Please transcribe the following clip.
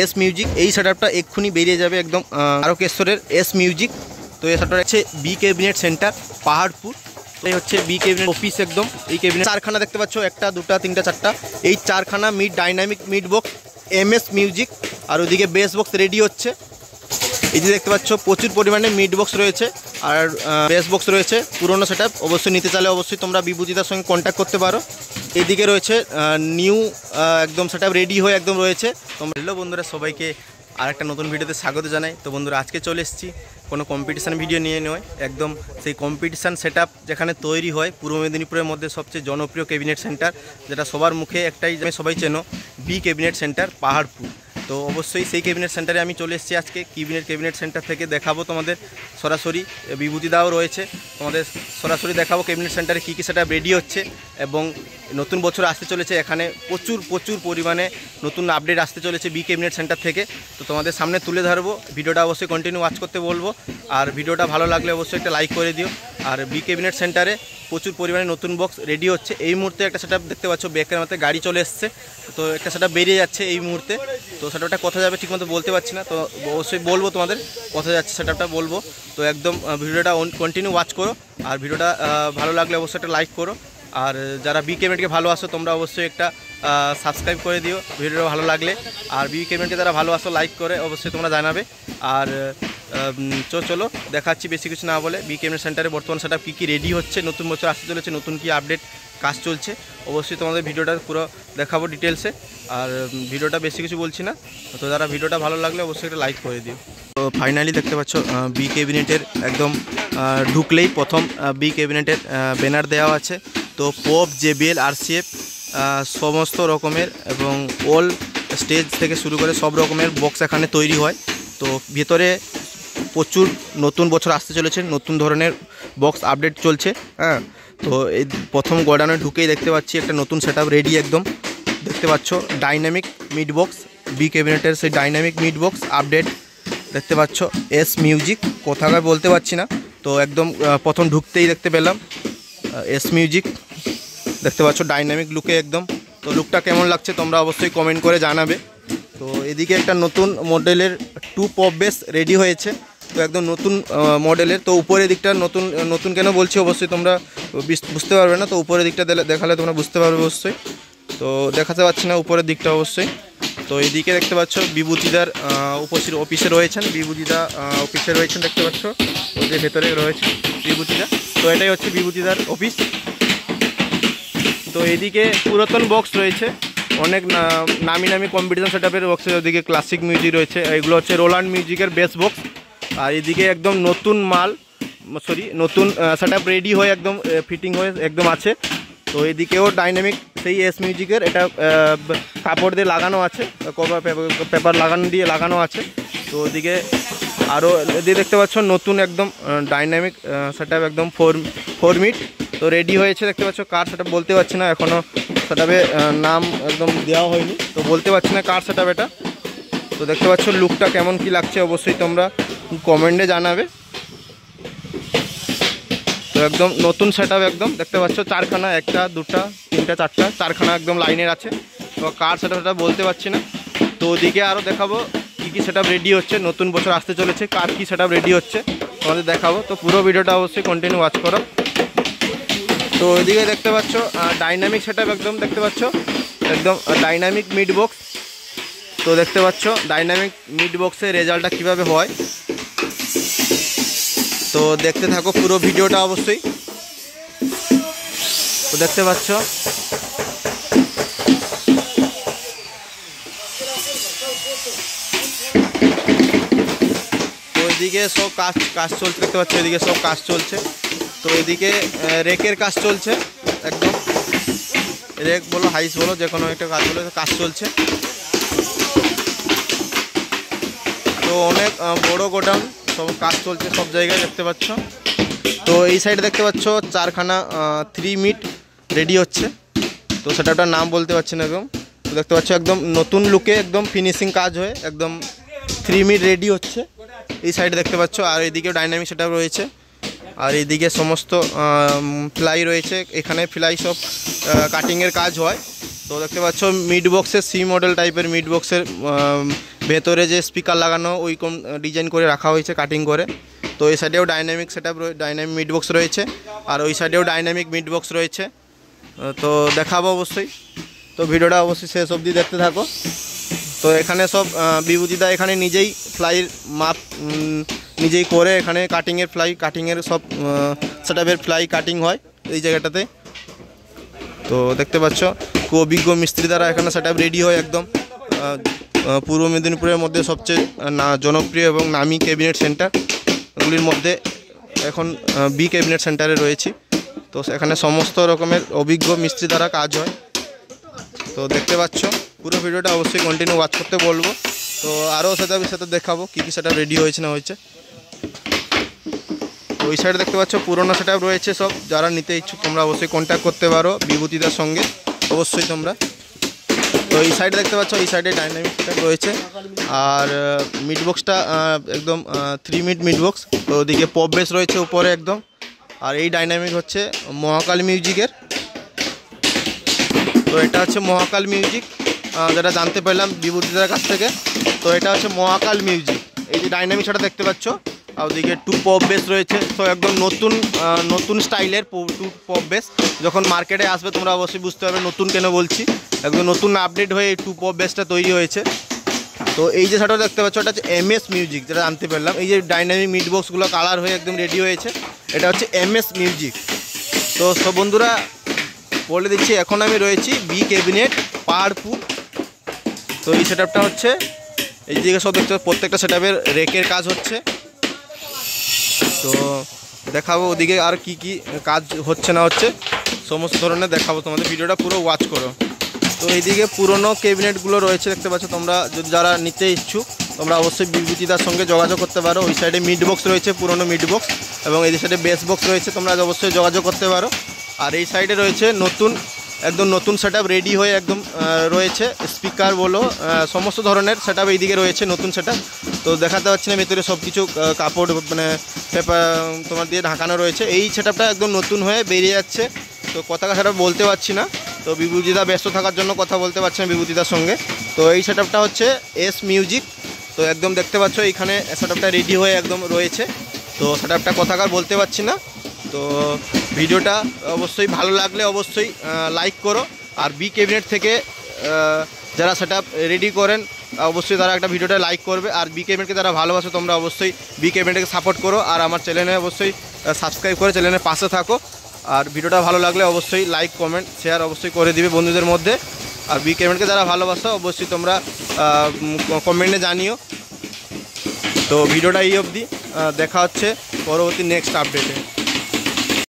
S music এই সেটআপটা এক্ষুনি বেরিয়ে যাবে একদম তারকেশ্বরের এস মিউজিক। তো এই সেটআপটা হচ্ছে বি ক্যাবিনেট সেন্টার পাহাড়পুর। এই হচ্ছে বি ক্যাবিনেট অফিস একদম। এই ক্যাবিনেট চারখানা দেখতে পাচ্ছ, একটা দুটা তিনটা চারটা, এই চারখানা mid dynamic mid box MS music. আর ওদিকে বেস বক্স রেডি হচ্ছে। এই যে দেখতে পাচ্ছ প্রচুর পরিমাণে মিড বক্স রয়েছে আর বেস বক্স রয়েছে। পুরোনো সেটআপ অবশ্যই নিতে চাইলে অবশ্যই তোমরা বিভূতিদার সঙ্গে কন্ট্যাক্ট করতে পারো। এদিকে রয়েছে নিউ একদম সেটআপ রেডি হয়ে একদম রয়েছে। তোমরা হ্যালো বন্ধুরা, সবাইকে আরেকটা নতুন ভিডিওতে স্বাগত জানাই। তো বন্ধুরা আজকে চলে এসেছি কোনো কম্পিটিশান ভিডিও নিয়ে নয়, একদম সেই কম্পিটিশান সেটআপ যেখানে তৈরি হয় পূর্ব মেদিনীপুরের মধ্যে সবচেয়ে জনপ্রিয় ক্যাবিনেট সেন্টার, যেটা সবার মুখে একটাই সবাই চেনো, বি ক্যাবিনেট সেন্টার পাহাড়পুর। তো অবশ্যই সেই ক্যাবিনেট সেন্টারে আমি চলে এসেছি আজকে। ক্যাবিনেট সেন্টার থেকে দেখাবো তোমাদের সরাসরি, বিভূতিদাও রয়েছে, তোমাদের সরাসরি দেখাবো ক্যাবিনেট সেন্টারে কী কী সেটআপ রেডি হচ্ছে। এবং নতুন বছর আসতে চলেছে, এখানে প্রচুর পরিমাণে নতুন আপডেট আসতে চলেছে বি ক্যাবিনেট সেন্টার থেকে। তো তোমাদের সামনে তুলে ধরবো, ভিডিওটা অবশ্যই কন্টিনিউ ওয়াচ করতে বলবো। আর ভিডিওটা ভালো লাগলে অবশ্যই একটা লাইক করে দিও। আর বি ক্যাবিনেট সেন্টারে প্রচুর পরিমাণে নতুন বক্স রেডি হচ্ছে। এই মুহূর্তে একটা সেটআপ দেখতে পাচ্ছ, ব্যাকের মধ্যে গাড়ি চলে এসছে। তো একটা সেটআপ বেরিয়ে যাচ্ছে এই মুহূর্তে। তো সেটআপটা কোথায় যাবে ঠিকমতো বলতে পারছি না, তো অবশ্যই বলবো তোমাদের কোথায় যাচ্ছে সেটআপটা বলবো। তো একদম ভিডিওটা কন্টিনিউ ওয়াচ করো। আর ভিডিওটা ভালো লাগলে অবশ্যই একটা লাইক করো। আর যারা বি ক্যাবিনেটকে ভালোবাসো তোমরা অবশ্যই একটা সাবস্ক্রাইব করে দিও ভিডিওটা ভালো লাগলে। আর বি ক্যাবিনেটকে যারা ভালোবাসো লাইক করে অবশ্যই তোমরা জানাবে। আর চলো দেখাচ্ছি বেশি কিছু না বলে বি ক্যাবিনেট সেন্টারে বর্তমান সেটআপ কী রেডি হচ্ছে, নতুন বছর আসতে চলেছে, নতুন কি আপডেট কাজ চলছে, অবশ্যই তোমাদের ভিডিওটা পুরো দেখাবো ডিটেলসে। আর ভিডিওটা বেশি কিছু বলছি না, তো যারা ভিডিওটা ভালো লাগলে অবশ্যই একটা লাইক করে দিও। তো ফাইনালি দেখতে পাচ্ছ বি ক্যাবিনেটের একদম ঢুকলেই প্রথম বি ক্যাবিনেটের ব্যানার দেওয়া আছে। তো পপ, জেবিএল, আরসিএফ সমস্ত রকমের এবং অল স্টেজ থেকে শুরু করে সব রকমের বক্স এখানে তৈরি হয়। তো ভেতরে প্রচুর নতুন বছর আসতে চলেছে, নতুন ধরনের বক্স আপডেট চলছে। হ্যাঁ, তো এই প্রথম গোডাউনে ঢুকেই দেখতে পাচ্ছি একটা নতুন সেটআপ রেডি একদম। দেখতে পাচ্ছ ডাইনামিক মিড বক্স, বি ক্যাবিনেটের সেই ডাইনামিক মিড বক্স আপডেট দেখতে পাচ্ছ। এস মিউজিক কোথাকার বলতে পারছি না, তো একদম প্রথম ঢুকতেই দেখতে পেলাম এস মিউজিক। দেখতে পাচ্ছ ডাইনামিক লুকে একদম। তো লুকটা কেমন লাগছে তোমরা অবশ্যই কমেন্ট করে জানাবে। তো এদিকে একটা নতুন মডেলের টু পপ বেস রেডি হয়েছে, তো একদম নতুন মডেলের। তো উপরের দিকটা নতুন কেন বলছি অবশ্যই তোমরা বুঝতে পারবে না, তো উপরের দিকটা দেখালে তোমরা বুঝতে পারবে অবশ্যই। তো দেখাতে পাচ্ছি না উপরের দিকটা অবশ্যই। তো এইদিকে দেখতে পাচ্ছ বিভূতিদার অফিসে রয়েছেন, বিভূতিদা অফিসে রয়েছেন দেখতে পাচ্ছ, ওদের ভেতরে রয়েছে বিভূতিদা। তো এটাই হচ্ছে বিভূতিদার অফিস। তো এদিকে পুরাতন বক্স রয়েছে, অনেক নামি কম্পিটিশন সেটআপের বক্স। ওদিকে ক্লাসিক মিউজিক রয়েছে, এগুলো হচ্ছে রোল্যান্ড মিউজিকের বেস বক্স। আর এদিকে একদম নতুন নতুন সেটআপ রেডি হয়ে একদম ফিটিং হয়ে একদম আছে। তো এদিকেও ডাইনামিক সেই এস মিউজিকের, এটা কাপড় দিয়ে লাগানো আছে, পেপার লাগানো আছে। তো ওদিকে আরও এদিকে দেখতে পাচ্ছ নতুন একদম ডাইনামিক সেটআপ একদম ফোর মিট তো রেডি হয়েছে। দেখতে পাচ্ছ কার সেটআপ বলতে পারছি না, এখনও সেটআপে নাম একদম দেওয়া হয়নি, তো বলতে পারছি না কার সেটআপ এটা। তো দেখতে পাচ্ছ লুকটা কেমন কি লাগছে অবশ্যই তোমরা কমেন্টে জানাবে। তো একদম নতুন সেটআপ একদম দেখতে পাচ্ছ, চারখানা, একটা দুটা তিনটা চারটা, চারখানা একদম লাইনের আছে। তো কার সেটআপটা বলতে পারছি না। তো ওদিকে আরও দেখাবো কী সেটআপ রেডি হচ্ছে, নতুন বছর আসতে চলেছে, কার কী সেটআপ রেডি হচ্ছে তোমাদের দেখাবো। তো পুরো ভিডিওটা অবশ্যই কন্টিনিউ ওয়াচ করো। তো ওইদিকে দেখতে পাচ্ছ ডাইনামিক সেটআপ একদম দেখতে পাচ্ছ, একদম ডাইনামিক মিড বক্স। তো দেখতে পাচ্ছ ডাইনামিক মিড বক্সের রেজাল্টটা কীভাবে হয়, তো দেখতে থাকো পুরো ভিডিওটা অবশ্যই। তো দেখতে পাচ্ছ তো এদিকে সব কাজ চলছে দেখতে পাচ্ছ, এদিকে সব কাজ চলছে। তো এদিকে রেকের কাজ চলছে, একদম রেক বলো হাইস বলো যে কোনো একটা কাজ চলছে। তো অনেক বড় গোডাউন, সব কাজ চলছে সব জায়গায় দেখতে পাচ্ছ। তো এই সাইডে দেখতে পাচ্ছ চারখানা 3 মিট রেডি হচ্ছে, তো সেটাটার নাম বলতে পারছি না একদম। তো দেখতে পাচ্ছ একদম নতুন লুকে একদম ফিনিশিং কাজ হয়ে একদম 3 মিট রেডি হচ্ছে এই সাইডে দেখতে পাচ্ছ। আর এইদিকেও ডাইনামিক সেটআপ রয়েছে, আর এইদিকে সমস্ত ফ্লাই রয়েছে, এখানে ফ্লাই সব কাটিংয়ের কাজ হয়। তো দেখতে পাচ্ছ মিড বক্সের সি মডেল টাইপের মিড বক্সের ভেতরে যে স্পিকার লাগানো ওই কোন ডিজাইন করে রাখা হয়েছে কাটিং করে। তো এই সাইডেও dynamic setup dynamic mid box রয়েছে, আর ওই সাইডেও ডাইনামিক মিড বক্স রয়েছে। তো দেখাবো অবশ্যই, তো ভিডিওটা অবশ্যই শেষ অবধি দেখতে থাকো। তো এখানে সব বিভূতিদা এখানে নিজেই ফ্লাইয়ের মাপ নিজেই করে, এখানে কাটিংয়ের ফ্লাই কাটিংয়ের সব সেটআপের ফ্লাই কাটিং হয় এই জায়গাটাতে। তো দেখতে পাচ্ছ খুব অভিজ্ঞ মিস্ত্রি দ্বারা এখানে সেটআপ রেডি হয় একদম। পূর্ব মেদিনীপুরের মধ্যে সবচেয়ে জনপ্রিয় এবং নামি ক্যাবিনেট সেন্টারগুলির মধ্যে এখন বি ক্যাবিনেট সেন্টারে রয়েছি। তো এখানে সমস্ত রকমের অভিজ্ঞ মিস্ত্রি দ্বারা কাজ হয়। তো দেখতে পাচ্ছ পুরো ভিডিওটা অবশ্যই কন্টিনিউ ওয়াচ করতে বলবো। তো আরও সেটআপের সাথে দেখাবো কী কী সেটআপ রেডি হয়েছে না হয়েছে। তো ওই সাইডে দেখতে পাচ্ছ পুরোনো সেটআপ রয়েছে সব, যারা নিতে ইচ্ছুক তোমরা অবশ্যই কন্ট্যাক্ট করতে পারো বিভূতিদার সঙ্গে অবশ্যই তোমরা। তো এই সাইডে দেখতে পাচ্ছ এই সাইডে ডাইনামিক সেটআপ রয়েছে, আর মিড বক্সটা একদম 3 মিড বক্স। তো ওদিকে পপ বেস রয়েছে উপরে একদম, আর এই ডাইনামিক হচ্ছে মহাকাল মিউজিকের। তো এটা হচ্ছে মহাকাল মিউজিক, যেটা জানতে পারলাম বিভূতিদার কাছ থেকে। তো এটা হচ্ছে মহাকাল মিউজিক। এই যে ডাইনামিক সেটা দেখতে পাচ্ছ, আর ওদিকে 2 পপ বেস রয়েছে। তো একদম নতুন স্টাইলের 2 পপ বেস, যখন মার্কেটে আসবে তোমরা অবশ্যই বুঝতে পারবে নতুন কেন বলছি, একদম নতুন আপডেট হয়ে এই 2 পপ বেসটা তৈরি হয়েছে। তো এই যে সেটা দেখতে পাচ্ছ এটা হচ্ছে MS মিউজিক, যেটা জানতে পারলাম। এই যে ডাইনামিক মিড বক্সগুলো কালার হয়ে একদম রেডি হয়েছে, এটা হচ্ছে MS মিউজিক। তো সব বন্ধুরা বলে দিচ্ছি, এখন আমি রয়েছি বি ক্যাবিনেট পাহাড়পুর। তো এই সেটআপটা হচ্ছে এই দিকে সব দেখতে প্রত্যেকটা সেটআপের রেকের কাজ হচ্ছে। তো দেখাবো ওদিকে আর কি কি কাজ হচ্ছে না হচ্ছে, সমস্ত ধরনের দেখাবো তোমাদের, ভিডিওটা পুরো ওয়াচ করো। তো এইদিকে পুরনো ক্যাবিনেটগুলো রয়েছে দেখতে পাচ্ছ তোমরা, যদি যারা নিতে ইচ্ছুক তোমরা অবশ্যই বিভূতিদার সঙ্গে যোগাযোগ করতে পারো। ওই সাইডে মিড বক্স রয়েছে, পুরনো মিড বক্স, এবং এই সাইডে বেস বক্স রয়েছে, তোমরা অবশ্যই যোগাযোগ করতে পারো। আর এই সাইডে রয়েছে একদম নতুন সেটআপ রেডি হয়ে একদম রয়েছে, স্পিকার বলো সমস্ত ধরনের সেটআপ এইদিকে রয়েছে নতুন সেটআপ। তো দেখাতে পাচ্ছি না, ভেতরে সব কিছু কাপড় মানে পেপার তোমার দিয়ে ঢাকানো রয়েছে। এই সেটআপটা একদম নতুন হয়ে বেরিয়ে যাচ্ছে। তো কথা সেটা বলতে পারছি না, তো বিভূতিদা ব্যস্ত থাকার জন্য কথা বলতে পারছি না বিভূতিদার সঙ্গে। তো এই সেটআপটা হচ্ছে S মিউজিক। তো একদম দেখতে পাচ্ছ এইখানে সেটআপটা রেডি হয়ে একদম রয়েছে। তো সেটআপটা কথাকার বলতে পারছি না। তো ভিডিওটা অবশ্যই ভালো লাগলে অবশ্যই লাইক করো। আর বি ক্যাবিনেট থেকে যারা সেটআপ রেডি করেন অবশ্যই তারা একটা ভিডিওটা লাইক করবে। আর বি ক্যাবিনেটকে যারা ভালোবাসো তোমরা অবশ্যই বি ক্যাবিনেটকে সাপোর্ট করো, আর আমার চ্যানেলে অবশ্যই সাবস্ক্রাইব করে চ্যানেলের পাশে থাকো। আর ভিডিওটা ভালো লাগলে অবশ্যই লাইক কমেন্ট শেয়ার অবশ্যই করে দিবে বন্ধুদের মধ্যে। আর বি ক্যাবিনেটকে যারা ভালোবাসো অবশ্যই তোমরা কমেন্টে জানিও। তো ভিডিওটা এই অবধি, দেখা হচ্ছে পরবর্তী নেক্সট আপডেটে।